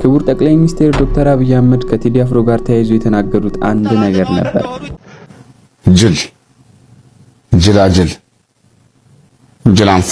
ክቡር ጠቅላይ ሚኒስትር ዶክተር አብይ አህመድ ከቴዲ አፍሮ ጋር ተያይዞ የተናገሩት አንድ ነገር ነበር። ጅላንፎ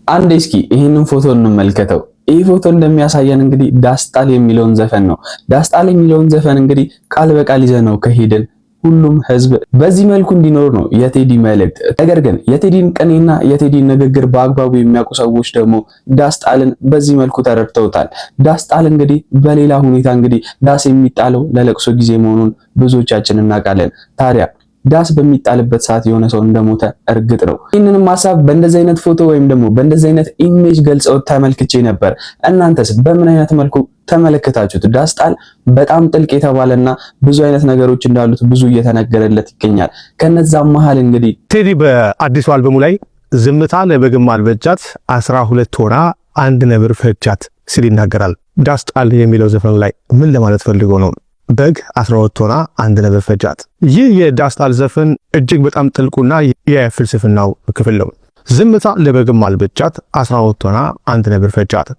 አንዴ እስኪ ይሄንን ፎቶ እንመልከተው። ይህ ፎቶ እንደሚያሳየን እንግዲህ ዳስጣል የሚለውን ዘፈን ነው። ዳስጣል የሚለውን ዘፈን እንግዲህ ቃል በቃል ይዘነው ከሄድን ሁሉም ህዝብ በዚህ መልኩ እንዲኖር ነው የቴዲ መልእክት። ነገር ግን የቴዲን ቅኔና የቴዲን ንግግር በአግባቡ የሚያውቁ ሰዎች ደግሞ ዳስጣልን በዚህ መልኩ ተረድተውታል። ዳስጣል እንግዲህ በሌላ ሁኔታ እንግዲህ ዳስ የሚጣለው ለለቅሶ ጊዜ መሆኑን ብዙዎቻችን እናውቃለን። ታዲያ ዳስ በሚጣልበት ሰዓት የሆነ ሰው እንደሞተ እርግጥ ነው። ይህንንም ሐሳብ በእንደዚህ አይነት ፎቶ ወይም ደግሞ በእንደዚህ አይነት ኢሜጅ ገልጸው ተመልክቼ ነበር። እናንተስ በምን አይነት መልኩ ተመለከታችሁት? ዳስጣል በጣም ጥልቅ የተባለና ብዙ አይነት ነገሮች እንዳሉት ብዙ እየተነገረለት ይገኛል። ከነዛም መሃል እንግዲህ ቴዲ በአዲሱ አልበሙ ላይ ዝምታ ለበግም አልበጃት 12 ሆና አንድ ነብር ፈጃት ሲል ይናገራል። ዳስጣል የሚለው ዘፈኑ ላይ ምን ለማለት ፈልጎ ነው? በግ 12 ሆና አንድ ነብር ፈጃት። ይህ የዳስጣል ዘፈን እጅግ በጣም ጥልቁና የፍልስፍናው ክፍል ነው። ዝምታ ለበግም አልበጃት 12 ሆና አንድ ነብር ፈጃት።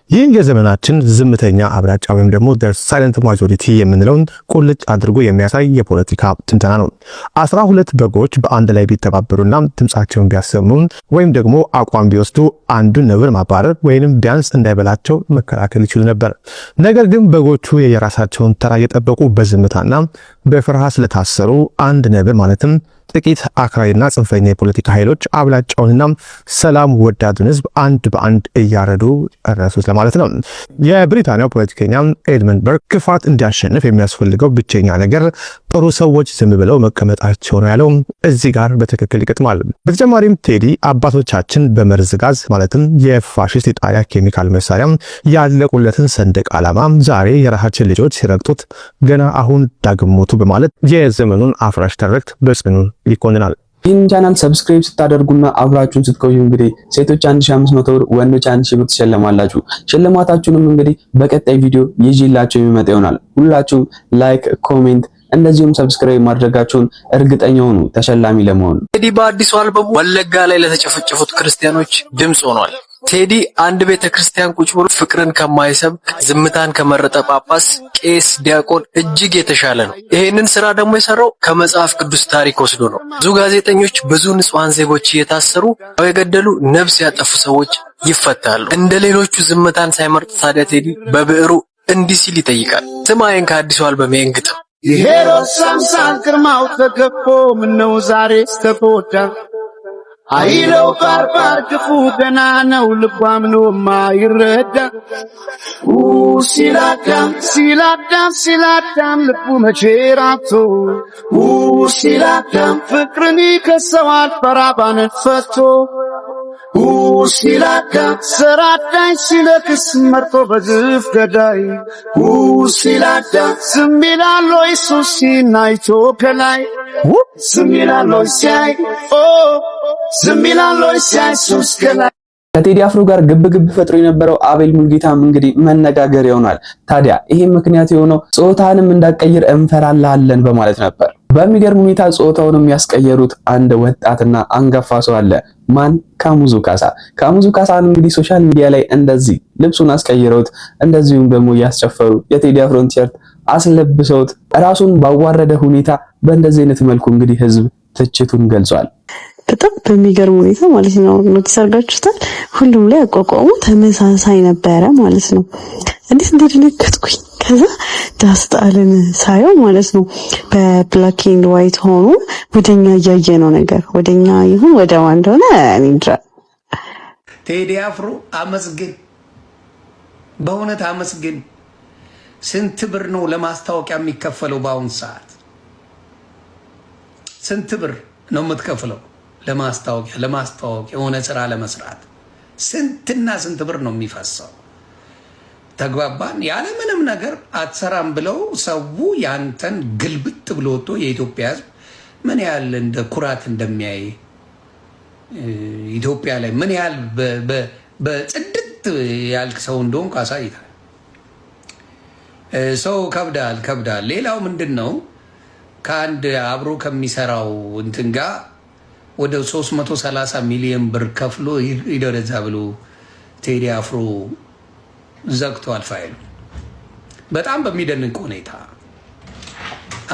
ይህ የዘመናችን ዝምተኛ አብላጫ ወይም ደግሞ ሳይለንት ማጆሪቲ የምንለውን ቁልጭ አድርጎ የሚያሳይ የፖለቲካ ትንተና ነው። 12 በጎች በአንድ ላይ ቢተባበሩና ድምጻቸውን ቢያሰሙ ወይም ደግሞ አቋም ቢወስዱ አንዱን ነብር ማባረር ወይንም ቢያንስ እንዳይበላቸው መከላከል ይችሉ ነበር። ነገር ግን በጎቹ የራሳቸውን ተራ እየጠበቁ በዝምታና በፍርሃት ስለታሰሩ አንድ ነብር ማለትም ጥቂት አክራሪና ጽንፈኛ የፖለቲካ ኃይሎች አብላጫውንና ሰላም ወዳዱን ህዝብ አንድ በአንድ እያረዱ ጨረሱት ለማለት ነው። የብሪታንያው ፖለቲከኛ ኤድመንድ በርክ ክፋት እንዲያሸንፍ የሚያስፈልገው ብቸኛ ነገር ጥሩ ሰዎች ዝም ብለው መቀመጣቸው ነው ያለው እዚህ ጋር በትክክል ይገጥማል። በተጨማሪም ቴዲ አባቶቻችን በመርዝ ጋዝ ማለትም የፋሺስት የጣሊያ ኬሚካል መሳሪያ ያለቁለትን ሰንደቅ ዓላማ ዛሬ የራሳችን ልጆች ሲረግጡት ገና አሁን ዳግም ሞቱ በማለት የዘመኑን አፍራሽ ተረክት በጽኑ ይኮንናል። ይህን ቻናል ሰብስክራይብ ስታደርጉና አብራችሁን ስትቆዩ እንግዲህ ሴቶች 1500 ብር ወንዶች 1000 ብር ትሸለማላችሁ። ሽልማታችሁንም እንግዲህ በቀጣይ ቪዲዮ ይዤላችሁ የሚመጣ ይሆናል። ሁላችሁም ላይክ፣ ኮሜንት እንደዚሁም ሰብስክራይብ ማድረጋችሁን እርግጠኛ ሁኑ ተሸላሚ ለመሆን። ቴዲ በአዲሱ አልበሙ ወለጋ ላይ ለተጨፈጨፉት ክርስቲያኖች ድምጽ ሆኗል። ቴዲ አንድ ቤተክርስቲያን ቁጭ ብሎ ፍቅርን ከማይሰብክ ዝምታን ከመረጠ ጳጳስ፣ ቄስ፣ ዲያቆን እጅግ የተሻለ ነው። ይሄንን ስራ ደግሞ የሰራው ከመጽሐፍ ቅዱስ ታሪክ ወስዶ ነው። ብዙ ጋዜጠኞች፣ ብዙ ንጹሃን ዜጎች እየታሰሩ የገደሉ ነፍስ ያጠፉ ሰዎች ይፈታሉ። እንደ ሌሎቹ ዝምታን ሳይመርጥ ታዲያ ቴዲ በብዕሩ እንዲህ ሲል ይጠይቃል። ስማዬን ከአዲሱ አልበም እንግጥም የሄሮድስ አምሳል ግርማው ተገፎ ምነው ዛሬ ተጎዳ አይለው ባርባር ክፉ ገና ነው ልቧም ነው ማይረዳ ሲላዳም ልቡ መቼ ራቶ ሲላዳም ፍቅርን ይከሰዋል በራባነት ፈቶ ሲላዳም ሰራዳኝ ሲለክስ መርጦ በግፍ ገዳይ ሲላዳም ዝም ይላል ወይ ኢየሱስ ኢትዮጵያ ላይ ዝም ይላል ወይ ሲያይ ዝም ይላል ወይ ሲያይ ኢየሱስ ከላይ። ከቴዲ አፍሮ ጋር ግብ ፈጥሮ የነበረው አቤል ሙልጌታም እንግዲህ መነጋገር ይሆናል። ታዲያ ይሄ ምክንያት የሆነው ጾታንም እንዳቀይር እንፈራላለን በማለት ነበር። በሚገርም ሁኔታ ጾታውንም ያስቀየሩት አንድ ወጣትና አንጋፋ ሰው አለ። ማን? ካሙዙ ካሳ። ካሙዙ ካሳን እንግዲህ ሶሻል ሚዲያ ላይ እንደዚህ ልብሱን አስቀይረውት እንደዚሁም ደግሞ ያስጨፈሩ የቴዲ አፍሮን ቲሸርት አስለብሰውት ራሱን ባዋረደ ሁኔታ በእንደዚህ አይነት መልኩ እንግዲህ ህዝብ ትችቱን ገልጿል። በጣም በሚገርም ሁኔታ ማለት ነው። ኖቲስ አድርጋችሁታል? ሁሉም ላይ አቋቋሙ ተመሳሳይ ነበረ ማለት ነው። እንዴት እንደደነገጥኩኝ። ከዛ ዳስጣልን ሳየው ማለት ነው በብላክ ኤንድ ዋይት ሆኖ ወደኛ እያየ ነው ነገር ወደኛ ይሁን ወደ ማን እንደሆነ እኔ እንጃ። ቴዲ አፍሮ አመስግን፣ በእውነት አመስግን። ስንት ብር ነው ለማስታወቂያ የሚከፈለው? በአሁን ሰዓት ስንት ብር ነው የምትከፍለው ለማስታወቂያ የሆነ ስራ ለመስራት? ስንትና ስንት ብር ነው የሚፈሰው? ተግባባን? ያለ ምንም ነገር አትሰራም ብለው ሰው ያንተን ግልብጥ ብሎ ወጥቶ የኢትዮጵያ ሕዝብ ምን ያህል እንደ ኩራት እንደሚያይ ኢትዮጵያ ላይ ምን ያህል በጽድት ያልክ ሰው እንደሆንክ አሳይታል። ሰው ከብዳል። ሌላው ምንድን ነው? ከአንድ አብሮ ከሚሰራው እንትን ጋር ወደ 330 ሚሊዮን ብር ከፍሎ ይደረዛ ብሎ ቴዲ አፍሮ ዘግቷል ፋይሉ። በጣም በሚደንቅ ሁኔታ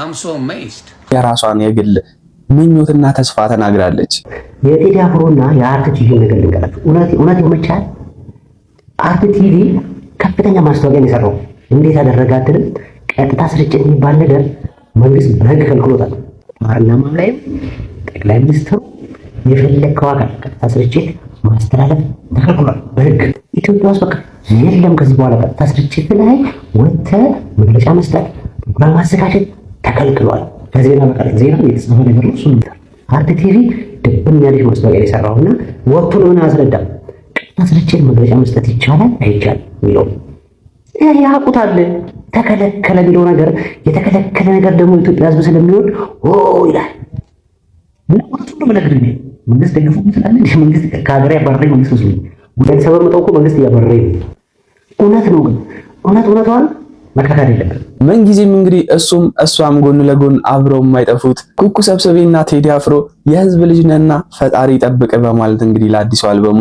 አምሶ አሜዝድ የራሷን የግል ምኞትና ተስፋ ተናግራለች። የቴዲ አፍሮና የአርት ቲቪ ነገር ልንገራችሁ። እውነት ይመቻል። አርት ቲቪ ከፍተኛ ማስታወቂያ የሰራው እንዴት ያደረጋትንም ቀጥታ ስርጭት የሚባል ነገር መንግስት በህግ ከልክሎታል። ፓርላማ ላይም ጠቅላይ ሚኒስትሩ የፈለከው አካል ቀጥታ ስርጭት ማስተላለፍ ተከልክሏል በህግ። ኢትዮጵያ ውስጥ በቃ የለም ከዚህ በኋላ ቀጥታ ስርጭት ላይ ወጥተህ መግለጫ መስጠት፣ ፕሮግራም ማዘጋጀት ተከልክሏል። ከዜና በቃ ዜና የተጻፈ ነገር ነው። እሱ አርት ቲቪ ድብን ያለች ማስታወቂያ የሰራውና ወጥቶ ለምን አስረዳም ቀጥታ ስርጭት መግለጫ መስጠት ይቻላል አይቻልም የሚለው ያውቁታል። ተከለከለ የሚለው ነገር የተከለከለ ነገር ደግሞ ኢትዮጵያ ህዝብ ስለሚወድ ይላል። ምን ማለት ነው? ነገር ነው መንግስት ደግፎ ይችላል። መንግስት ከሀገር ያባረረኝ መንግስት ነው። ጉዳይ ሰበብ መጣው እኮ መንግስት እያባረረኝ ነው። እውነት ነው ግን እውነቷን መካከል የለብንም። ምን ጊዜም እንግዲህ እሱም እሷም ጎን ለጎን አብረው የማይጠፉት ኩኩ ሰብስቤና ቴዲ አፍሮ የህዝብ ልጅ ነህና ፈጣሪ ይጠብቅ በማለት እንግዲህ ለአዲሱ አልበሙ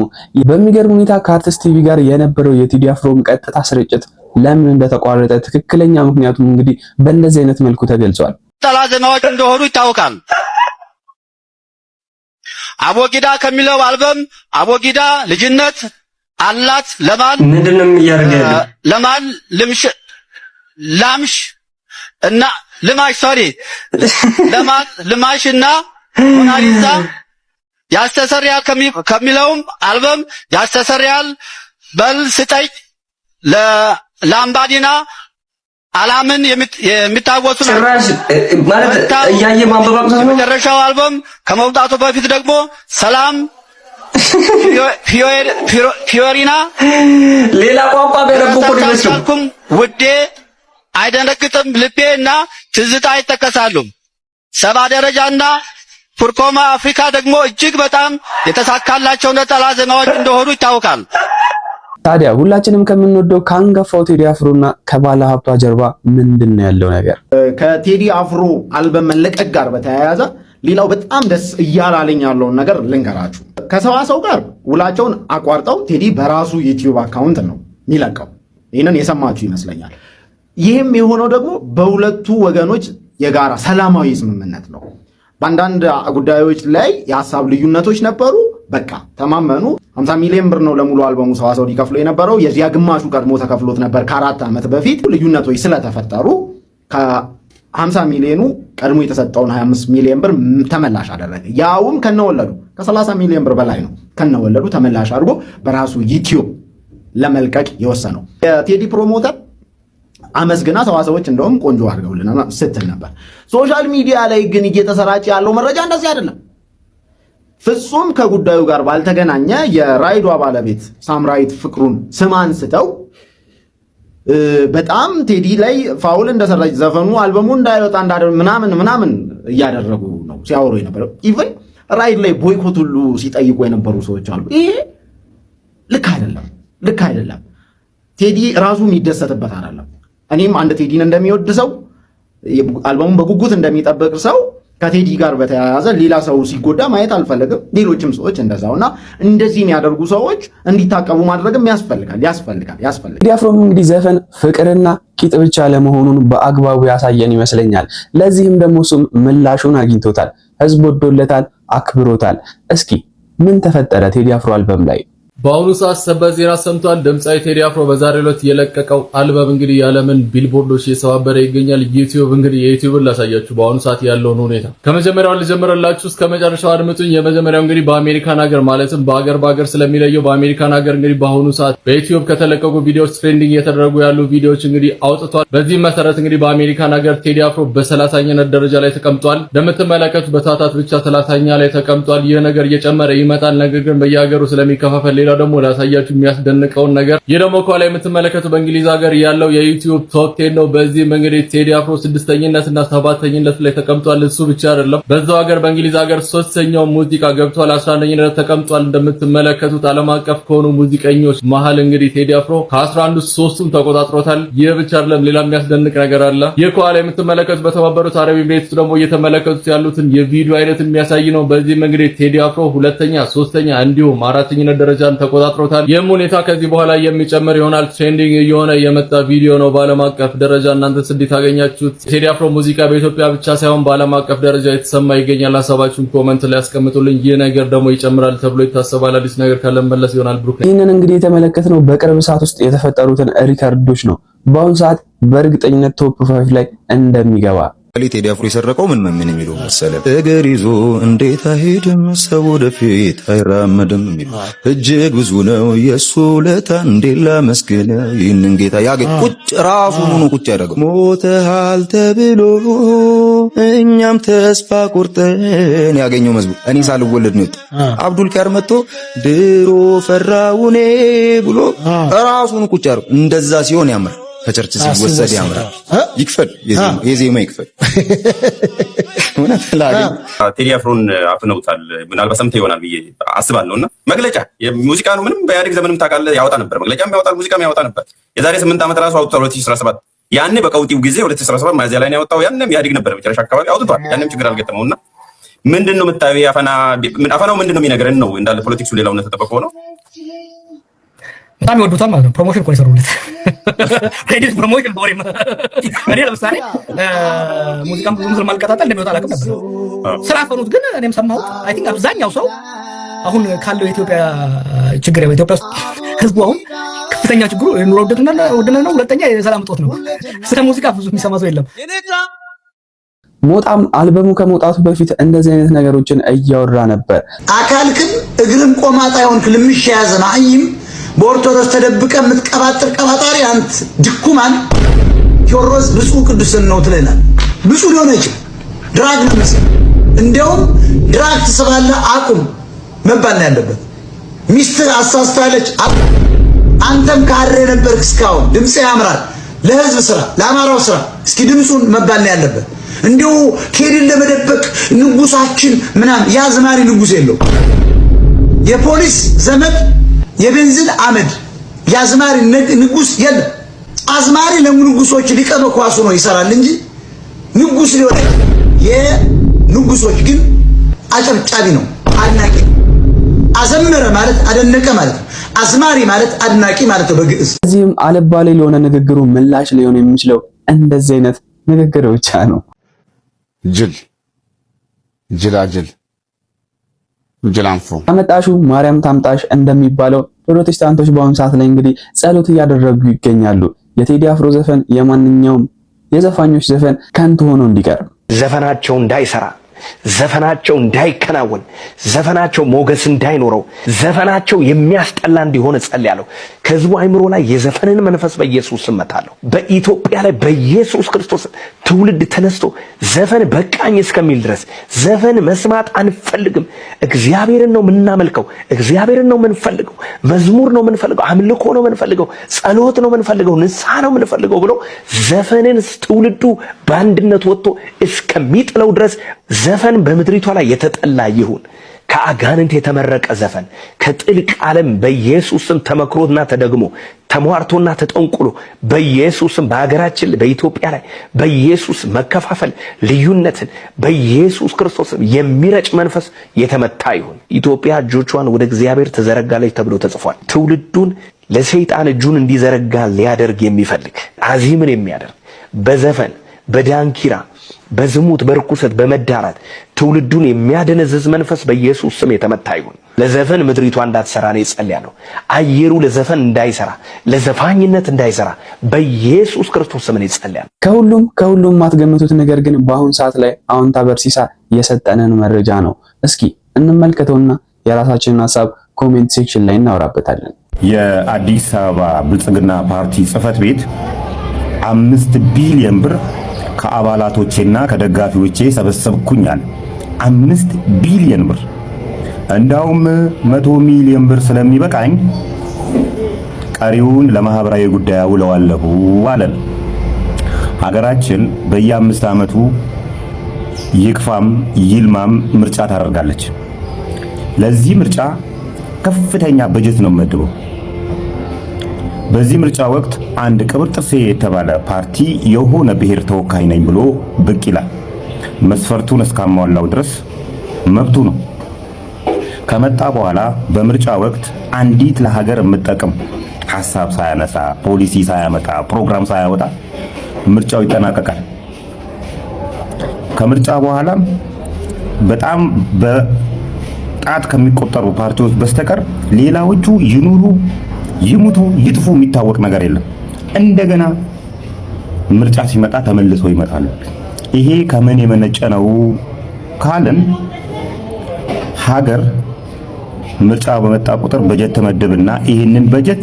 በሚገርም ሁኔታ ከአርቲስት ቲቪ ጋር የነበረው የቴዲ አፍሮም ቀጥታ ስርጭት ለምን እንደተቋረጠ ትክክለኛ ምክንያቱም እንግዲህ በእንደዚህ አይነት መልኩ ተገልጿል። ዜናዎች እንደሆኑ ይታወቃል። አቦጊዳ ከሚለው አልበም አቦጊዳ ልጅነት አላት ለማን ምንድነው ያርጋል ለማን ላምሽ እና ልማሽ ለማን ልማሽና ሞናሊዛ ያስተሰርያል ከሚለውም አልበም ያስተሰርያል በል ስጠኝ ለላምባዲና አላምን የሚታወሱ ማለት ያየ ማንበብ የመጨረሻው አልበም ከመውጣቱ በፊት ደግሞ ሰላም ፊዮሪና ሌላ ቋንቋ በረቡኩ ይመስልኩም ውዴ አይደነግጥም ልቤ እና ትዝታ ይተከሳሉ። ሰባ ደረጃና ፉርኮማ አፍሪካ ደግሞ እጅግ በጣም የተሳካላቸው ነጠላ ዜማዎች እንደሆኑ ይታወቃል። ታዲያ ሁላችንም ከምንወደው ከአንጋፋው ቴዲ አፍሮና ከባለ ሀብቷ ጀርባ ምንድነው ያለው ነገር? ከቴዲ አፍሮ አልበም መለቀቅ ጋር በተያያዘ ሌላው በጣም ደስ እያላለኝ ያለውን ነገር ልንገራችሁ። ከሰዋሰው ጋር ውላቸውን አቋርጠው ቴዲ በራሱ ዩቲዩብ አካውንት ነው የሚለቀው። ይህንን የሰማችሁ ይመስለኛል። ይህም የሆነው ደግሞ በሁለቱ ወገኖች የጋራ ሰላማዊ ስምምነት ነው። በአንዳንድ ጉዳዮች ላይ የሀሳብ ልዩነቶች ነበሩ። በቃ ተማመኑ። 50 ሚሊዮን ብር ነው ለሙሉ አልበሙ ሰዋሰው ሊከፍሎ የነበረው። የዚያ ግማሹ ቀድሞ ተከፍሎት ነበር ከ4 ዓመት በፊት። ልዩነቶች ስለተፈጠሩ ከ50 ሚሊዮኑ ቀድሞ የተሰጠውን 25 ሚሊዮን ብር ተመላሽ አደረገ። ያውም ከነወለዱ ከ30 ሚሊዮን ብር በላይ ነው ከነወለዱ ተመላሽ አድርጎ በራሱ ዩቲዩብ ለመልቀቅ የወሰነው። የቴዲ ፕሮሞተር አመስግና ሰዋሰዎች እንደውም ቆንጆ አድርገውልና ስትል ነበር። ሶሻል ሚዲያ ላይ ግን እየተሰራጨ ያለው መረጃ እንደዚህ አይደለም። ፍጹም ከጉዳዩ ጋር ባልተገናኘ የራይዷ ባለቤት ሳምራዊት ፍቅሩን ስም አንስተው በጣም ቴዲ ላይ ፋውል እንደሰራች ዘፈኑ አልበሙ እንዳይወጣ ምናምን እያደረጉ ነው ሲያወሩ የነበረው። ኢቭን ራይድ ላይ ቦይኮት ሁሉ ሲጠይቁ የነበሩ ሰዎች አሉ። ይሄ ልክ አይደለም። ቴዲ ራሱ የሚደሰትበት አይደለም። እኔም አንድ ቴዲን እንደሚወድ ሰው አልበሙን በጉጉት እንደሚጠብቅ ሰው ከቴዲ ጋር በተያያዘ ሌላ ሰው ሲጎዳ ማየት አልፈልግም። ሌሎችም ሰዎች እንደዛውና እንደዚህ የሚያደርጉ ሰዎች እንዲታቀቡ ማድረግም ያስፈልጋል። ቴዲ አፍሮም እንግዲህ ዘፈን ፍቅርና ቂጥ ብቻ ለመሆኑን በአግባቡ ያሳየን ይመስለኛል። ለዚህም ደግሞ እሱም ምላሹን አግኝቶታል። ህዝብ ወዶለታል፣ አክብሮታል። እስኪ ምን ተፈጠረ ቴዲ አፍሮ አልበም ላይ? በአሁኑ ሰዓት ሰበር ዜና ሰምቷል። ድምጻዊ ቴዲ አፍሮ በዛሬው ዕለት የለቀቀው አልበም እንግዲህ ያለምን ቢልቦርዶች እየሰባበረ ይገኛል። ዩቲዩብ እንግዲህ የዩቲዩብን ላሳያችሁ በአሁኑ ሰዓት ያለውን ሁኔታ ከመጀመሪያው ልጀምርላችሁ እስከ መጨረሻው አድምጡኝ። የመጀመሪያው እንግዲህ በአሜሪካን ሀገር ማለትም በአገር ስለሚለየው በአሜሪካን ሀገር እንግዲህ በአሁኑ ሰዓት በዩቲዩብ ከተለቀቁ ቪዲዮዎች ትሬንዲንግ እየተደረጉ ያሉ ቪዲዮዎች እንግዲህ አውጥቷል። በዚህ መሰረት እንግዲህ በአሜሪካን ሀገር ቴዲ አፍሮ በ30ኛነት ደረጃ ላይ ተቀምጧል። እንደምትመለከቱት በታታት ብቻ 30ኛ ላይ ተቀምጧል። ይህ ነገር እየጨመረ ይመጣል። ነገር ግን በየሀገሩ ስለሚከፋፈል ሌላው ደግሞ ላሳያችሁ የሚያስደንቀውን ነገር ይህ ደግሞ ከኋላ የምትመለከቱ በእንግሊዝ ሀገር ያለው የዩቲዩብ ቶፕ 10 ነው። በዚህ እንግዲህ ቴዲ አፍሮ 6ኛነት እና 7ኛነት ላይ ተቀምጧል። እሱ ብቻ አይደለም፣ በዛው ሀገር በእንግሊዝ ሀገር 3ኛው ሙዚቃ ገብቷል። 11ኛነት ተቀምጧል። እንደምትመለከቱት ዓለም አቀፍ ከሆኑ ሙዚቀኞች መሃል እንግዲህ ቴዲ አፍሮ ከ11 3ቱን ተቆጣጥሮታል። ይህ ብቻ አይደለም፣ ሌላ የሚያስደንቅ ነገር አለ። ይህ ከኋላ የምትመለከቱት በተባበሩት አረብ ኤሚሬትስ ደግሞ እየተመለከቱት ያሉትን የቪዲዮ አይነት የሚያሳይ ነው። በዚህም እንግዲህ ቴዲ አፍሮ 2ኛ፣ 3ኛ እንዲሁም 4ኛነት ደረጃን ሚዲያን ተቆጣጥሮታል። ይህም ሁኔታ ከዚህ በኋላ የሚጨምር ይሆናል። ትሬንዲንግ እየሆነ የመጣ ቪዲዮ ነው በዓለም አቀፍ ደረጃ። እናንተስ እንዴት አገኛችሁት? ቴዲ አፍሮ ሙዚቃ በኢትዮጵያ ብቻ ሳይሆን በዓለም አቀፍ ደረጃ የተሰማ ይገኛል። ሀሳባችሁን ኮሜንት ላይ ያስቀምጡልኝ። ይህ ነገር ደግሞ ይጨምራል ተብሎ ይታሰባል። አዲስ ነገር ካለ መለስ ይሆናል። ብሩክ ይህንን እንግዲህ የተመለከትነው በቅርብ ሰዓት ውስጥ የተፈጠሩትን ሪከርዶች ነው። በአሁኑ ሰዓት በእርግጠኝነት ቶፕ 5 ላይ እንደሚገባ ቴዲ አፍሮ የሰረቀው ምን የሚለው መሰለ እግር ይዞ እንዴት አይሄድም ሰው ወደፊት አይራመድም የሚለው እጅግ ብዙ ነው የሱ ውለታ እንዴላ መስገን ይህንን ጌታ ያገኝ ቁጭ ራሱ ሆኖ ቁጭ ያደረገው ሞተሃል ተብሎ እኛም ተስፋ ቆርጠን ያገኘው መዝሙር እኔ ሳልወለድ ነው አብዱል ኪያር መጥቶ ድሮ ፈራውኔ ብሎ ራሱን ቁጭ ያደረገው እንደዛ ሲሆን ያምራል። ከቸርች ሲወሰድ ያምራል። ይክፈል የዜማ ይክፈል። ቴዲ አፍሮን አፍነውታል። ምናልባት ሰምተህ ይሆናል ብዬ አስባለሁና መግለጫ ሙዚቃ ነው። ምንም በኢህአዴግ ዘመንም ታውቃለህ ያወጣ ነበር፣ መግለጫም ያወጣል፣ ሙዚቃም ያወጣ ነበር። የዛሬ 8 ዓመት ራሱ አውጥቷል። 2017 ያኔ በቀውጢው ጊዜ 2017 ሚያዝያ ላይ ነው ያወጣው። ያንም ኢህአዴግ ነበር መጨረሻ አካባቢ አውጥቷል። ያንም ችግር አልገጠመውና ምንድነው የምታየው? አፈናው ምንድነው የሚነግረን ነው? እንዳለ ፖለቲክሱ ሌላው ነው ተጠበቀው ነው። በጣም ይወዱታል ማለት ነው። ፕሮሞሽን እኮ ይሰሩለት ሬዲዮ ፕሮሞሽን ቦሪም እኔ ለምሳሌ ሙዚቃም ብዙም ስለማልቀጣጠል እንደሚወጣ አላውቅም ነበር። ስላፈኑት ግን እኔም ሰማሁት። አይ ቲንክ አብዛኛው ሰው አሁን ካለው የኢትዮጵያ ችግር በኢትዮጵያ ውስጥ ህዝቡ አሁን ከፍተኛ ችግሩ ኑሮ ውድነት ነው። ሁለተኛ የሰላም እጦት ነው። ስለ ሙዚቃ ብዙ የሚሰማ ሰው የለም። ሞጣም አልበሙ ከመውጣቱ በፊት እንደዚህ አይነት ነገሮችን እያወራ ነበር። አካልክም እግርም ቆማጣ ይሆንክ ልምሽ ያዘና አይም በኦርቶዶክስ ተደብቀ የምትቀባጥር ቀባጣሪ አንተ ድኩማን ቴዎድሮስ ብፁዕ ቅዱስን ነው ትለናል። ብፁዕ ሊሆን አይችልም። ድራግ ነው መሰል። እንደውም ድራግ ትስባለህ አቁም መባል ያለበት። ሚስት አሳስታለች አቁም። አንተም ካሬ ነበርክ እስካሁን ድምጽ ያምራል ለህዝብ ስራ ለአማራው ስራ እስኪ ድምጹን መባል ያለበት። እንዲሁ ቴዲን ለመደበቅ ንጉሳችን ምናምን ያዝማሪ ንጉስ የለው። የፖሊስ ዘመድ የቤንዚን አመድ ያዝማሪ ንጉስ የለም። አዝማሪ ለንጉሶች ሊቀመ ኳሱ ነው ይሰራል እንጂ ንጉስ ሊሆን የንጉሶች ግን አጨብጫቢ ነው፣ አድናቂ። አዘመረ ማለት አደነቀ ማለት ነው። አዝማሪ ማለት አድናቂ ማለት ነው በግዕዝ። እዚህም አለባሌ ለሆነ ንግግሩ ምላሽ ሊሆን የሚችለው እንደዚህ አይነት ንግግር ብቻ ነው። ጅላጅል ጅላንፎ አመጣሹ ማርያም ታምጣሽ እንደሚባለው ፕሮቴስታንቶች በአሁኑ ሰዓት ላይ እንግዲህ ጸሎት እያደረጉ ይገኛሉ። የቴዲ አፍሮ ዘፈን የማንኛውም የዘፋኞች ዘፈን ከንቱ ሆኖ እንዲቀር፣ ዘፈናቸው እንዳይሰራ፣ ዘፈናቸው እንዳይከናወን፣ ዘፈናቸው ሞገስ እንዳይኖረው፣ ዘፈናቸው የሚያስጠላ እንዲሆን ጸልያለሁ። ከህዝቡ አይምሮ ላይ የዘፈንን መንፈስ በኢየሱስ ስም መታለሁ። በኢትዮጵያ ላይ በኢየሱስ ክርስቶስ ትውልድ ተነስቶ ዘፈን በቃኝ እስከሚል ድረስ ዘፈን መስማት አንፈልግም። እግዚአብሔርን ነው የምናመልከው፣ እግዚአብሔርን ነው የምንፈልገው፣ መዝሙር ነው የምንፈልገው፣ አምልኮ ነው የምንፈልገው፣ ጸሎት ነው የምንፈልገው፣ ንስሐ ነው የምንፈልገው ብሎ ዘፈንን ትውልዱ በአንድነት ወጥቶ እስከሚጥለው ድረስ ዘፈን በምድሪቷ ላይ የተጠላ ይሁን። ከአጋንንት የተመረቀ ዘፈን ከጥልቅ ዓለም በኢየሱስም ተመክሮና ተደግሞ ተሟርቶና ተጠንቁሎ በኢየሱስም በአገራችን በኢትዮጵያ ላይ በኢየሱስ መከፋፈል ልዩነትን በኢየሱስ ክርስቶስም የሚረጭ መንፈስ የተመታ ይሁን። ኢትዮጵያ እጆቿን ወደ እግዚአብሔር ተዘረጋለች ተብሎ ተጽፏል። ትውልዱን ለሰይጣን እጁን እንዲዘረጋ ሊያደርግ የሚፈልግ አዚምን የሚያደርግ በዘፈን በዳንኪራ በዝሙት በርኩሰት በመዳራት ትውልዱን የሚያደነዝዝ መንፈስ በኢየሱስ ስም የተመታ ይሁን። ለዘፈን ምድሪቷ እንዳትሰራ ነው የጸለያለሁ። አየሩ ለዘፈን እንዳይሰራ ለዘፋኝነት እንዳይሰራ በኢየሱስ ክርስቶስ ስም ነው የጸለያለሁ። ከሁሉም ማትገምቱት ነገር ግን በአሁን ሰዓት ላይ አዎንታ በርሲሳ የሰጠንን መረጃ ነው። እስኪ እንመልከተውና የራሳችንን ሐሳብ ኮሜንት ሴክሽን ላይ እናወራበታለን። የአዲስ አበባ ብልጽግና ፓርቲ ጽህፈት ቤት 5 ቢሊዮን ብር ከአባላቶቼና ከደጋፊዎቼ ሰበሰብኩኛል። 5 ቢሊዮን ብር እንዳውም 100 ሚሊዮን ብር ስለሚበቃኝ ቀሪውን ለማህበራዊ ጉዳይ አውለዋለሁ አለን። ሀገራችን በየ5 ዓመቱ ይክፋም ይልማም ምርጫ ታደርጋለች። ለዚህ ምርጫ ከፍተኛ በጀት ነው መድበው። በዚህ ምርጫ ወቅት አንድ ቅብርጥሴ የተባለ ፓርቲ የሆነ ብሔር ተወካይ ነኝ ብሎ ብቅ ይላል። መስፈርቱን እስካሟላው ድረስ መብቱ ነው። ከመጣ በኋላ በምርጫ ወቅት አንዲት ለሀገር የምትጠቅም ሐሳብ ሳያነሳ ፖሊሲ ሳያመጣ ፕሮግራም ሳያወጣ ምርጫው ይጠናቀቃል። ከምርጫ በኋላ በጣም በጣት ከሚቆጠሩ ፓርቲዎች በስተቀር ሌላዎቹ ይኑሩ ይሙቱ ይጥፉ የሚታወቅ ነገር የለም። እንደገና ምርጫ ሲመጣ ተመልሰው ይመጣሉ። ይሄ ከምን የመነጨ ነው ካልን ሀገር ምርጫ በመጣ ቁጥር በጀት ተመደብና ይህንን በጀት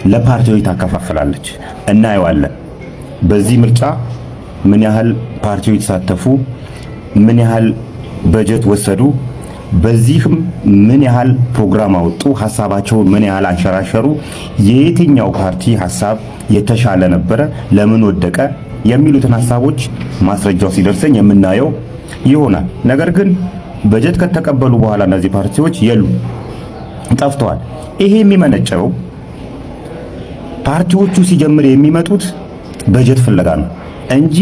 ለፓርቲዎች ታከፋፍላለች። እናየዋለን። በዚህ ምርጫ ምን ያህል ፓርቲዎች ተሳተፉ፣ ምን ያህል በጀት ወሰዱ፣ በዚህም ምን ያህል ፕሮግራም አወጡ፣ ሐሳባቸውን ምን ያህል አንሸራሸሩ፣ የየትኛው ፓርቲ ሐሳብ የተሻለ ነበረ፣ ለምን ወደቀ የሚሉትን ሐሳቦች ማስረጃው ሲደርሰኝ የምናየው ይሆናል። ነገር ግን በጀት ከተቀበሉ በኋላ እነዚህ ፓርቲዎች ጠፍተዋል። ይሄ የሚመነጨው ፓርቲዎቹ ሲጀምር የሚመጡት በጀት ፍለጋ ነው እንጂ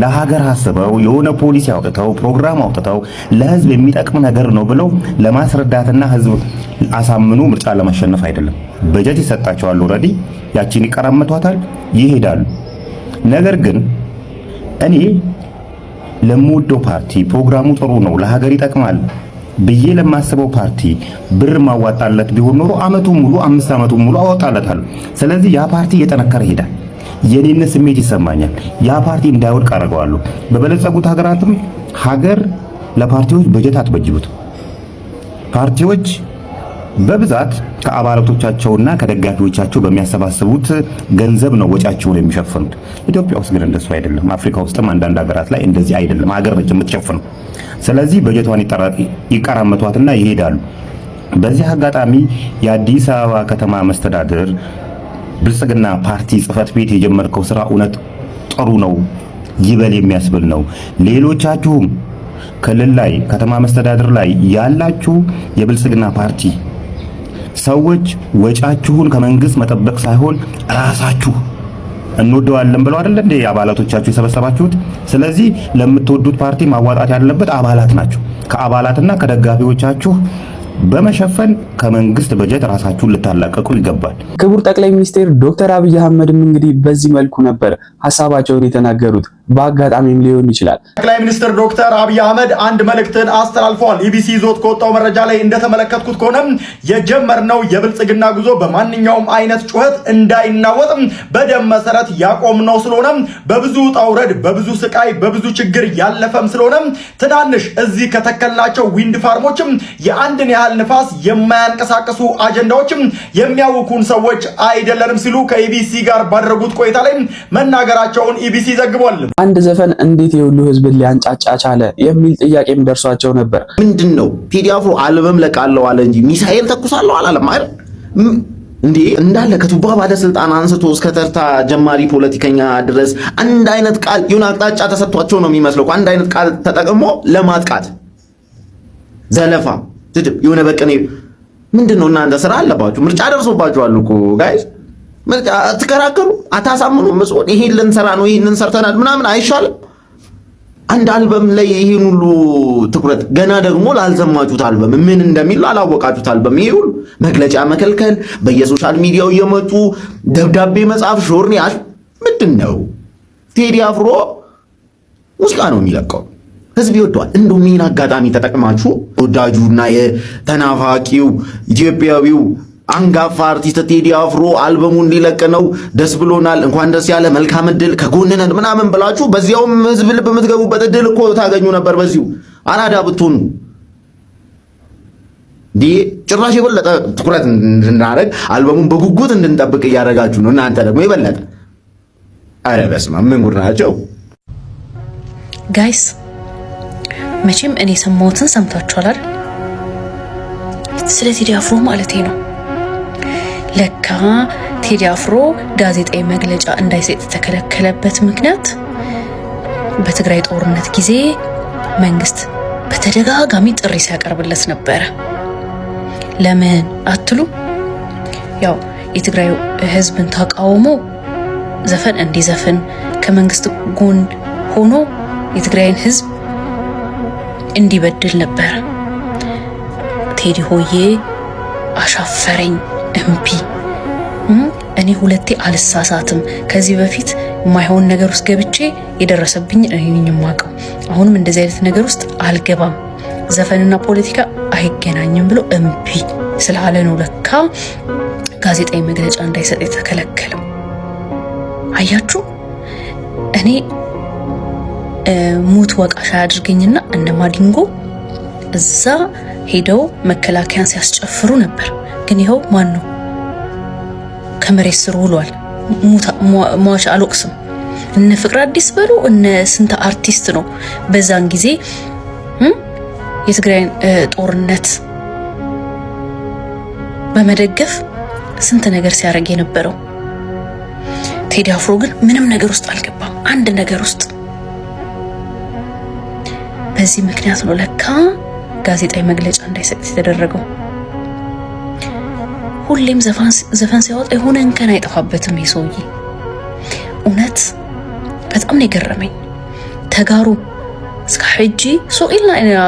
ለሀገር አስበው የሆነ ፖሊሲ አውጥተው ፕሮግራም አውጥተው ለህዝብ የሚጠቅም ነገር ነው ብለው ለማስረዳትና ህዝብ አሳምኑ ምርጫ ለማሸነፍ አይደለም። በጀት ይሰጣቸዋል። ኦሬዲ ያቺን ይቀራመቷታል፣ ይሄዳሉ። ነገር ግን እኔ ለምወደው ፓርቲ ፕሮግራሙ ጥሩ ነው፣ ለሀገር ይጠቅማል ብዬ ለማስበው ፓርቲ ብር ማዋጣለት ቢሆን ኖሮ አመቱን ሙሉ 5 አመቱን ሙሉ አወጣለታል። ስለዚህ ያ ፓርቲ እየጠነከረ ይሄዳል። የኔነት ስሜት ይሰማኛል። ያ ፓርቲ እንዳይወድቅ አደርገዋለሁ። በበለጸጉት ሀገራትም ሀገር ለፓርቲዎች በጀት አትበጅቡት። ፓርቲዎች በብዛት ከአባላቶቻቸውና ከደጋፊዎቻቸው በሚያሰባስቡት ገንዘብ ነው ወጫቸውን የሚሸፍኑት። ኢትዮጵያ ውስጥ ግን እንደሱ አይደለም። አፍሪካ ውስጥም አንዳንድ ሀገራት ላይ እንደዚህ አይደለም። ሀገር ነች የምትሸፍነው። ስለዚህ በጀቷን ይቀራመቷትና ይሄዳሉ። በዚህ አጋጣሚ የአዲስ አበባ ከተማ መስተዳድር ብልጽግና ፓርቲ ጽህፈት ቤት የጀመርከው ስራ እውነት ጥሩ ነው፣ ይበል የሚያስብል ነው። ሌሎቻችሁም ክልል ላይ ከተማ መስተዳድር ላይ ያላችሁ የብልጽግና ፓርቲ ሰዎች ወጫችሁን ከመንግስት መጠበቅ ሳይሆን ራሳችሁ እንወደዋለን ብለው አይደል እንዴ አባላቶቻችሁ የሰበሰባችሁት? ስለዚህ ለምትወዱት ፓርቲ ማዋጣት ያለበት አባላት ናቸው። ከአባላትና ከደጋፊዎቻችሁ በመሸፈን ከመንግስት በጀት ራሳችሁን ልታላቀቁ ይገባል። ክቡር ጠቅላይ ሚኒስትር ዶክተር አብይ አህመድም እንግዲህ በዚህ መልኩ ነበር ሐሳባቸውን የተናገሩት። በአጋጣሚም ሊሆን ይችላል። ጠቅላይ ሚኒስትር ዶክተር አብይ አህመድ አንድ መልእክትን አስተላልፈዋል። ኢቢሲ ይዞት ከወጣው መረጃ ላይ እንደተመለከትኩት ከሆነ የጀመርነው የብልጽግና ጉዞ በማንኛውም አይነት ጩኸት እንዳይናወጥ በደም መሰረት ያቆምነው ስለሆነ በብዙ ውጣ ውረድ፣ በብዙ ስቃይ፣ በብዙ ችግር ያለፈም ስለሆነ ትናንሽ እዚህ ከተከልናቸው ዊንድ ፋርሞችም የአንድን ያህል ንፋስ የማያንቀሳቀሱ አጀንዳዎችም የሚያውኩን ሰዎች አይደለንም ሲሉ ከኢቢሲ ጋር ባደረጉት ቆይታ ላይ መናገራቸውን ኢቢሲ ዘግቧል። አንድ ዘፈን እንዴት የሁሉ ህዝብን ሊያንጫጫ ቻለ የሚል ጥያቄም ደርሷቸው ነበር። ምንድነው ቴዲ አፍሮ አልበም ለቃለው አለ እንጂ ሚሳኤል ተኩሳለሁ አላለም አይደል እንዴ? እንዳለ ከቱባ ባለስልጣን አንስቶ እስከ ተርታ ጀማሪ ፖለቲከኛ ድረስ አንድ አይነት ቃል የሆነ አቅጣጫ ተሰጥቷቸው ነው የሚመስለው። አንድ አይነት ቃል ተጠቅሞ ለማጥቃት ዘለፋ ስድብ የሆነ በቀኔ ምንድነው? እናንተ ስራ አለባችሁ፣ ምርጫ ደርሶባችኋል እኮ ጋይስ። ምርጫ አትከራከሩ፣ አታሳምኑ። መስሎን ይሄን ልንሰራ ነው ይሄንን ሰርተናል ምናምን አይሻልም? አንድ አልበም ላይ ይሄን ሁሉ ትኩረት ገና ደግሞ ላልሰማችሁት አልበም ምን እንደሚል አላወቃችሁት አልበም ይሄ ሁሉ መግለጫ መከልከል፣ በየሶሻል ሚዲያው እየመጡ ደብዳቤ መጻፍ ሾርኒ ምንድነው? ቴዲ አፍሮ ሙዚቃ ነው የሚለቀው፣ ህዝብ ይወደዋል። እንደው ምን አጋጣሚ ተጠቅማችሁ ወዳጁና የተናፋቂው ኢትዮጵያዊው አንጋፋ አርቲስት ቴዲ አፍሮ አልበሙን ሊለቅ ነው፣ ደስ ብሎናል፣ እንኳን ደስ ያለ፣ መልካም እድል፣ ከጎንነን ምናምን ብላችሁ በዚያውም ህዝብ ልብ የምትገቡበት እድል እኮ ታገኙ ነበር። በዚሁ አራዳ ብትሆኑ ጭራሽ የበለጠ ትኩረት እንድናደርግ አልበሙን በጉጉት እንድንጠብቅ እያደረጋችሁ ነው። እናንተ ደግሞ የበለጠ አረ በስመ አብ ምን ጉድ ናቸው ጋይስ። መቼም እኔ ሰማሁትን ሰምታችኋል አይደል? ስለ ቴዲ አፍሮ ማለቴ ነው። ለካ ቴዲ አፍሮ ጋዜጣዊ መግለጫ እንዳይሰጥ የተከለከለበት ምክንያት በትግራይ ጦርነት ጊዜ መንግስት በተደጋጋሚ ጥሪ ሲያቀርብለት ነበረ። ለምን አትሉ? ያው የትግራይ ህዝብን ተቃውሞ ዘፈን እንዲዘፍን ከመንግስት ጎን ሆኖ የትግራይን ህዝብ እንዲበድል ነበር። ቴዲ ሆዬ አሻፈረኝ እምቢ። እኔ ሁለቴ አልሳሳትም። ከዚህ በፊት ማይሆን ነገር ውስጥ ገብቼ የደረሰብኝ እኔ ነኝ የማውቀው። አሁንም እንደዚህ አይነት ነገር ውስጥ አልገባም፣ ዘፈንና ፖለቲካ አይገናኝም ብሎ እምቢ ስላለ ነው ለካ ጋዜጣዊ መግለጫ እንዳይሰጥ የተከለከለው። አያችሁ፣ እኔ ሙት ወቃሽ አድርገኝና እነ ማዲንጎ እዛ ሄደው መከላከያን ሲያስጨፍሩ ነበር። ግን ይኸው ማን ነው ከመሬት ስር ውሏል። ሟች አልወቅስም። እነ ፍቅር አዲስ በሉ እነ ስንት አርቲስት ነው በዛን ጊዜ የትግራይን ጦርነት በመደገፍ ስንት ነገር ሲያደርግ የነበረው። ቴዲ አፍሮ ግን ምንም ነገር ውስጥ አልገባም፣ አንድ ነገር ውስጥ። በዚህ ምክንያት ነው ለካ ጋዜጣዊ መግለጫ እንዳይሰጥ የተደረገው። ሁሌም ዘፈን ሲያወጣ የሆነ እንከን አይጠፋበትም ይህ ሰውዬ። እውነት በጣም ነው የገረመኝ። ተጋሩ እስከ ሕጂ ሱኢልና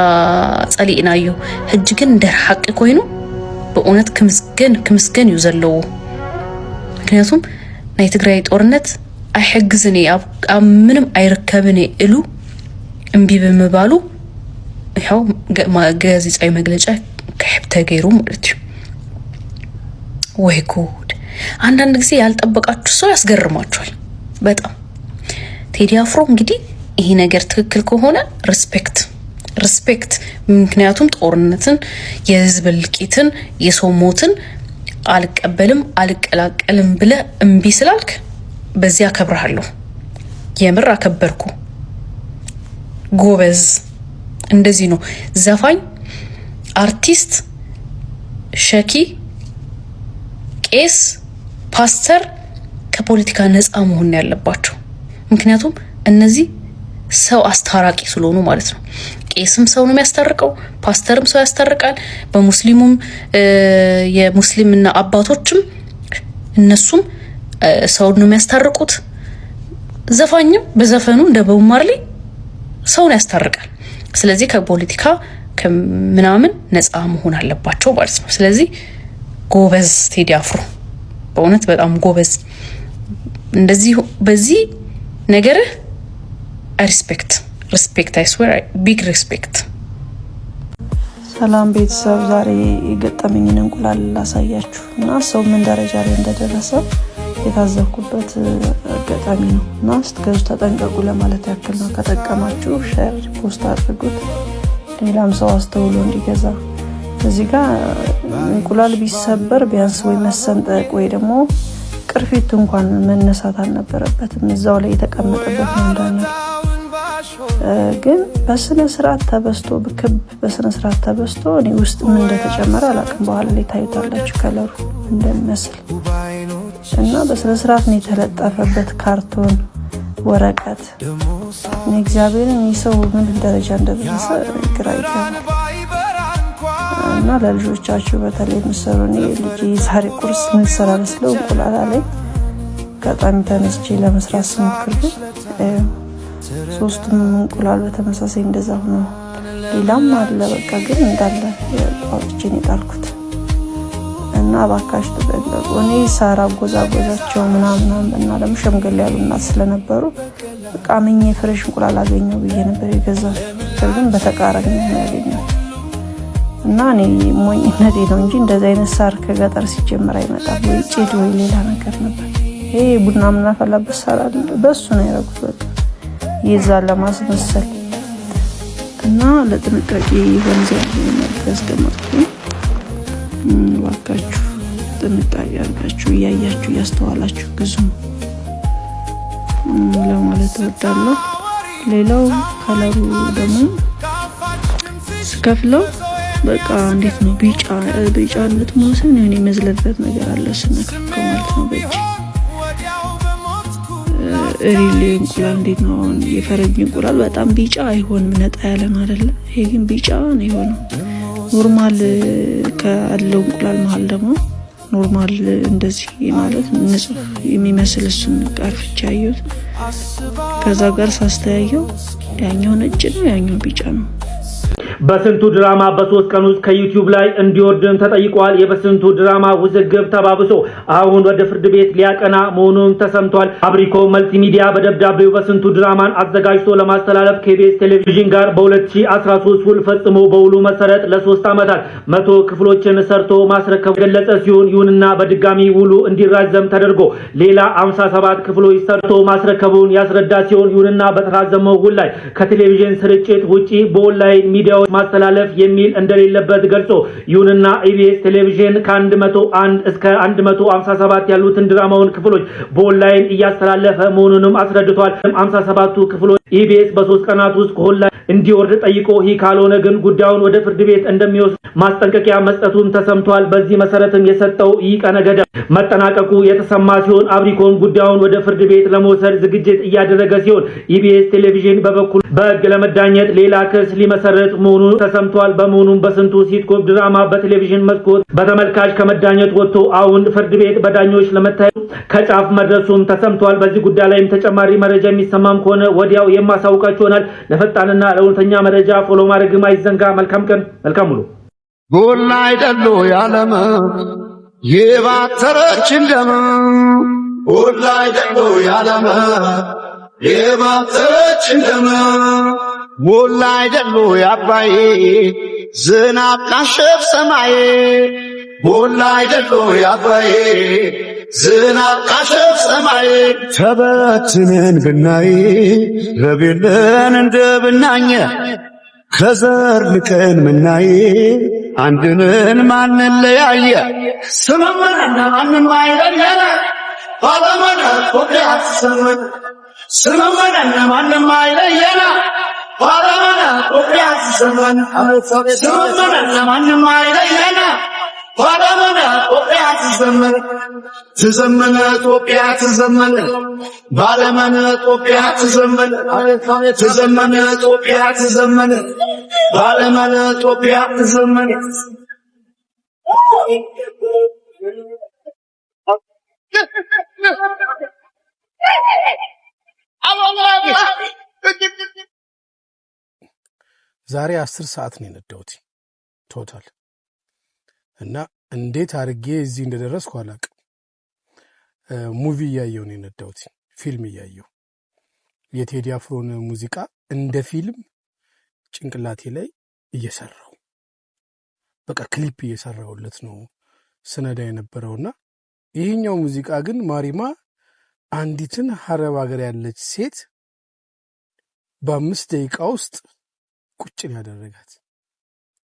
ጸሊእናዮ ሕጂ ግን ደር ሐቂ ኮይኑ በእውነት ክምስገን እዩ ዘለዎ። ምክንያቱም ናይ ትግራይ ጦርነት አይሕግዝን ኣብ ምንም አይርከብን ኢሉ እምቢ ብምባሉ ይኸው ጋዜጣዊ መግለጫ ከሕብ ተገይሩ ማለት እዩ። ወይ ጉድ! አንዳንድ ጊዜ ያልጠበቃችሁ ሰው ያስገርማችኋል በጣም። ቴዲ አፍሮ እንግዲህ ይሄ ነገር ትክክል ከሆነ ሪስፔክት። ምክንያቱም ጦርነትን፣ የህዝብ እልቂትን፣ የሰው ሞትን አልቀበልም አልቀላቀልም ብለ እምቢ ስላልክ በዚህ አከብርሃለሁ። የምር አከበርኩ። ጎበዝ። እንደዚህ ነው ዘፋኝ፣ አርቲስት፣ ሸኪ፣ ቄስ፣ ፓስተር ከፖለቲካ ነፃ መሆን ያለባቸው። ምክንያቱም እነዚህ ሰው አስታራቂ ስለሆኑ ማለት ነው። ቄስም ሰው ነው የሚያስታርቀው፣ ፓስተርም ሰው ያስታርቃል። በሙስሊሙም የሙስሊምና አባቶችም እነሱም ሰው ነው የሚያስታርቁት። ዘፋኝም በዘፈኑ እንደ ቦብ ማርሊ ሰውን ያስታርቃል። ስለዚህ ከፖለቲካ ከምናምን ነፃ መሆን አለባቸው ማለት ነው። ስለዚህ ጎበዝ ቴዲ አፍሮ በእውነት በጣም ጎበዝ። እንደዚህ በዚህ ነገር ሪስፔክት አይ ስዌር ቢግ ሪስፔክት። ሰላም ቤተሰብ፣ ዛሬ የገጠመኝን እንቁላል ላሳያችሁ እና ሰው ምን ደረጃ ላይ እንደደረሰ የታዘብኩበት አጋጣሚ ነው እና ስትገዙ ተጠንቀቁ ለማለት ያክል ነው። ከጠቀማችሁ ሼር፣ ፖስት አድርጉት ሌላም ሰው አስተውሎ እንዲገዛ። እዚህ ጋር እንቁላል ቢሰበር ቢያንስ ወይ መሰንጠቅ ወይ ደግሞ ቅርፊት እንኳን መነሳት አልነበረበትም። እዛው ላይ የተቀመጠበት ነው እንዳለ። ግን በስነ ስርዓት ተበስቶ በክብ በስነ ስርዓት ተበስቶ እኔ ውስጥ ምን እንደተጨመረ አላውቅም። በኋላ ላይ ታዩታላችሁ ከለሩ እንደሚመስል እና በስነ ስርዓት ነው የተለጠፈበት ካርቶን ወረቀት። እኔ እግዚአብሔርን ይሰው ምን ደረጃ እንደደረሰ ግራ ይገባል። እና ለልጆቻችሁ በተለይ ምሰሩ ነው ልጅ ዛሬ ቁርስ ምሰራ መስለው እንቁላል ላይ አጋጣሚ ተነስቼ ለመስራት ስሞክር ሶስቱም እንቁላል በተመሳሳይ እንደዛ ሆኖ ሌላም አለ በቃ ግን እንዳለ አውጥቼ ነው የጣልኩት። እና ባካችሁ ተጠንቀቁ። እኔ ሳራ ጎዛጎዛቸው ምናምን እና ደግሞ ሸምገል ያሉ እናት ስለነበሩ በቃ ምኜ ፍሬሽ እንቁላል አገኘው ብዬ ነበር የገዛው። ግን በተቃራኒ ነው ያገኘው። እና እኔ ሞኝነቴ ነው እንጂ እንደዚህ አይነት ሳር ከገጠር ሲጀምር አይመጣም። ወይ ጭድ ወይ ሌላ ነገር ነበር። ይሄ ቡና ምናፈላበት ሳር አለ፣ በሱ ነው ያደረጉት በቃ ይዛል ለማስመሰል። እና ለጥንቃቄ ይሆን ዘንድ ያስቀመጥኩኝ። ባካችሁ ጥንቃቄ አድርጋችሁ እያያችሁ እያስተዋላችሁ ግዙ ለማለት እወዳለሁ። ሌላው ከለሩ ደግሞ ስከፍለው በቃ እንዴት ነው ቢጫነት መውሰን የሆነ የመዝለበት ነገር አለ ስነካከው ማለት ነው በእጅ። ሪሊ እንቁላል እንዴት ነው የፈረንጅ እንቁላል በጣም ቢጫ አይሆንም፣ ነጣ ያለ ነው አይደለ? ይሄ ግን ቢጫ ነው የሆነው። ኖርማል ካለው እንቁላል መሀል ደግሞ ኖርማል እንደዚህ ማለት ንጹህ የሚመስል እሱን ቀርፍቼ ያየሁት። ከዛ ጋር ሳስተያየው ያኛው ነጭ ነው ያኛው ቢጫ ነው። በስንቱ ድራማ በ3 ቀን ውስጥ ከዩቲዩብ ላይ እንዲወርድም ተጠይቋል። የበስንቱ ድራማ ውዝግብ ተባብሶ አሁን ወደ ፍርድ ቤት ሊያቀና መሆኑን ተሰምቷል። አብሪኮ መልቲሚዲያ በደብዳቤው በስንቱ ድራማን አዘጋጅቶ ለማስተላለፍ ከኢቢኤስ ቴሌቪዥን ጋር በ2013 ውል ፈጽሞ በውሉ መሰረት ለ3 ዓመታት 100 ክፍሎችን ሰርቶ ማስረከብ ገለጸ ሲሆን ይሁንና በድጋሚ ውሉ እንዲራዘም ተደርጎ ሌላ 57 ክፍሎች ሰርቶ ማስረከቡን ያስረዳ ሲሆን ይሁንና በተራዘመው ውል ላይ ከቴሌቪዥን ስርጭት ውጪ በኦንላይን ሚዲያዎች ማስተላለፍ የሚል እንደሌለበት ገልጾ ይሁንና ኢቢኤስ ቴሌቪዥን ከ101 እስከ 157 ያሉትን ድራማውን ክፍሎች በኦንላይን እያስተላለፈ መሆኑንም አስረድቷል። 57ቱ ክፍሎች ኢቢኤስ በ3 ቀናት ውስጥ ከኦንላይን እንዲወርድ ጠይቆ ይህ ካልሆነ ግን ጉዳዩን ወደ ፍርድ ቤት እንደሚወስድ ማስጠንቀቂያ መስጠቱን ተሰምቷል። በዚህ መሰረትም የሰጠው ይህ ቀነ ገደብ መጠናቀቁ የተሰማ ሲሆን አብሪኮም ጉዳዩን ወደ ፍርድ ቤት ለመውሰድ ዝግጅት እያደረገ ሲሆን ኢቢኤስ ቴሌቪዥን በበኩል በሕግ ለመዳኘት ሌላ ክስ ሊመሰረት መሆኑን ተሰምቷል። በመሆኑም በስንቱ ሲትኮም ድራማ በቴሌቪዥን መስኮት በተመልካች ከመዳኘት ወጥቶ አሁን ፍርድ ቤት በዳኞች ለመታየት ከጫፍ መድረሱም ተሰምቷል። በዚህ ጉዳይ ላይም ተጨማሪ መረጃ የሚሰማም ከሆነ ወዲያው የማሳውቃችሁ ይሆናል። ለፈጣንና ለእውነተኛ መረጃ ፎሎ ማድረግ አይዘንጋ። መልካም ቀን፣ መልካም ውሎ። ጎላ አይደሉ ያለም የባተረች እንደም ጎላ አይደሉ ያለም የባተረች እንደም ጎላ አይደሉ ያባዬ ዝናብ ካሸፍ ሰማዬ ጎላ አይደሉ ያባዬ ዝናብ ካሸፍ ሰማዬ ተበትነን ብናይ ረቤለን እንደ ብናኘ ከዘር ልቀን ምናይ አንድነን ማንን ለያየ ስመመንና ማንም አይለየነ ባለመነ ኮዳት ስመን ስመመንና ማንም አይለየነ ባለመነ ኮዳት ስመን ስመመንና ማንም አይለየነ ባለመነ ኮዳት ስመን ትዘመነ ኢትዮጵያ ትዘመነ ባለመነ ኢትዮጵያ ትዘመነ ትዘመነ ኢትዮጵያ ትዘመነ ባለመነ ኢትዮጵያ ትዘመነ ዛሬ 10 ሰዓት ነው የነዳሁት ቶታል እና እንዴት አድርጌ እዚህ እንደደረስኩ አላውቅም። ሙቪ እያየሁ ነው የነዳሁት፣ ፊልም እያየሁ የቴዲ አፍሮን ሙዚቃ እንደ ፊልም ጭንቅላቴ ላይ እየሰራው በቃ ክሊፕ እየሰራውለት ነው ስነዳ የነበረውና ይሄኛው ሙዚቃ ግን ማሪማ አንዲትን ሀረብ ሀገር ያለች ሴት በ5 ደቂቃ ውስጥ ቁጭን ያደረጋት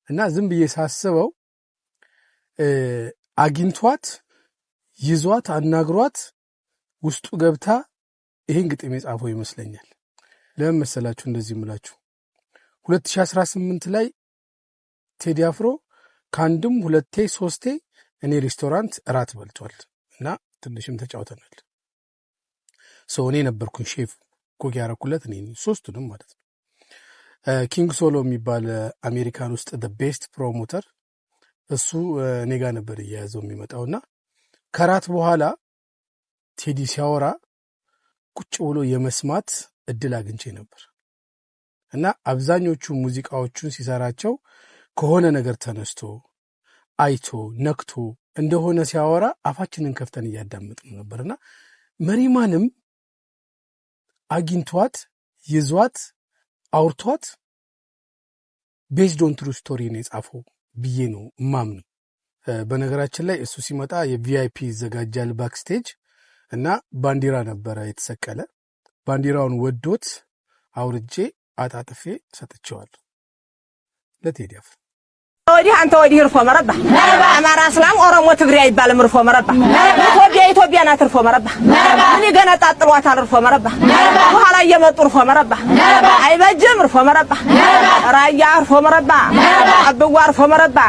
እና ዝም ብዬ ሳስበው አግኝቷት ይዟት አናግሯት ውስጡ ገብታ ይሄን ግጥም የጻፈው ይመስለኛል። ለምን መሰላችሁ እንደዚህ ምላችሁ? 2018 ላይ ቴዲ አፍሮ ከአንድም 2 3 እኔ ሬስቶራንት እራት በልቷል እና ትንሽም ተጫውተናል። እኔ ነበርኩኝ ሼፍ ኮክ ያረኩለት እኔ 3ቱንም ማለት ነው። ኪንግ ሶሎ የሚባል አሜሪካን ውስጥ the best ፕሮሞተር እሱ እኔ ጋር ነበር እያያዘው የሚመጣውና ከራት በኋላ ቴዲ ሲያወራ ቁጭ ብሎ የመስማት እድል አግኝቼ ነበር እና አብዛኞቹ ሙዚቃዎቹን ሲሰራቸው ከሆነ ነገር ተነስቶ አይቶ ነክቶ እንደሆነ ሲያወራ አፋችንን ከፍተን እያዳመጥን ነበርና መሪማንም አግኝቷት ይዟት አውርቷት ቤዝድ ኦን ትሩ ስቶሪ ነው የጻፈው ብዬ ነው ማምነው። በነገራችን ላይ እሱ ሲመጣ የቪአይፒ ይዘጋጃል ባክስቴጅ እና ባንዲራ ነበረ የተሰቀለ። ባንዲራውን ወዶት አውርጄ አጣጥፌ ሰጥቼዋለሁ ለቴዲ አፍሮ። ወዲህ አንተ ወዲህ እርፎ መረባ አማራ እስላም ኦሮሞ ትግሬ አይባልም እርፎ መረባ ኢትዮጵያ ናት እርፎ መረባ እኔ ገና ጣጥሏታል እርፎ መረባ በኋላ እየመጡ እርፎ መረባ አይበጅም እርፎ መረባ ራያ እርፎ መረባ አብዋ እርፎ መረባ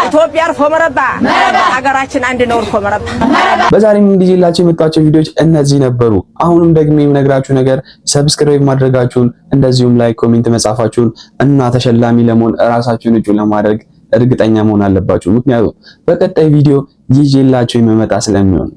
ኢትዮጵያ እርፎ መረባ ሀገራችን አንድ ነው እርፎ መረባ። በዛሬም እንዲላችሁ የመጣቸው ቪዲዮዎች እነዚህ ነበሩ። አሁንም ደግሞ የምነግራችሁ ነገር ሰብስክራይብ ማድረጋችሁን እንደዚሁም ላይክ ኮሜንት መጻፋችሁን እና ተሸላሚ ለመሆን ራሳችሁን እጩ ለማድረግ እርግጠኛ መሆን አለባችሁ። ምክንያቱም በቀጣይ ቪዲዮ ይዤላችሁ የመመጣ ስለሚሆን